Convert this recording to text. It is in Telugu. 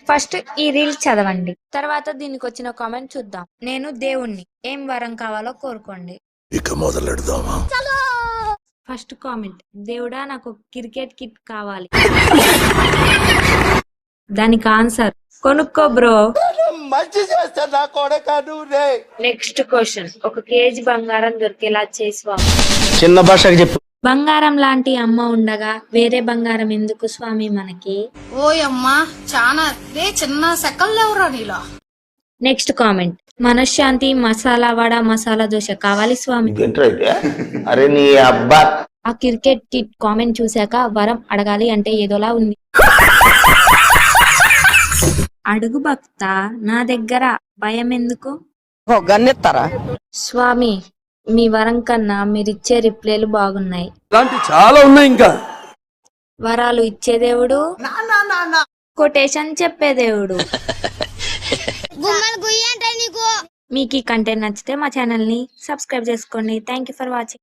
ఫస్ట్ ఈ రీల్స్ చదవండి, తర్వాత దీనికి వచ్చిన కామెంట్ చూద్దాం. నేను దేవుణ్ణి, ఏం వరం కావాలో కోరుకోండి. ఇక మొదలెడదామా? ఫస్ట్ కామెంట్, దేవుడా నాకు క్రికెట్ కిట్ కావాలి. దానికి ఆన్సర్, కొనుక్కో బ్రో. మంచి చేస్తా నా కొడక నువ్వు. నెక్స్ట్ క్వశ్చన్, 1 కేజీ బంగారం దొరికేలా చేసి స్వామి. చిన్న భాషకి చెప్పు. బంగారం లాంటి అమ్మ ఉండగా వేరే బంగారం ఎందుకు స్వామి మనకి? ఓయమ్మా చానా చిన్న సెకల్లో ఎవరా నీలా. నెక్స్ట్ కామెంట్, మనశ్శాంతి మసాలా వడ మసాలా దోశ కావాలి స్వామి. అరే నీ అబ్బా. ఆ క్రికెట్ కిట్ కామెంట్ చూశాక వరం అడగాలి అంటే ఏదోలా ఉంది. అడుగు భక్త, నా దగ్గర భయం ఎందుకు? గన్నెత్తారా స్వామి, మీ వరం కన్నా మీరిచ్చే రిప్లైలు బాగున్నాయి. ఇలాంటి చాలా ఉన్నాయి ఇంకా. వరాలు ఇచ్చే దేవుడు, కొటేషన్ చెప్పే దేవుడు. మీకు ఈ కంటెంట్ నచ్చితే మా ఛానల్ ని సబ్స్క్రైబ్ చేసుకోండి. Thank you for watching.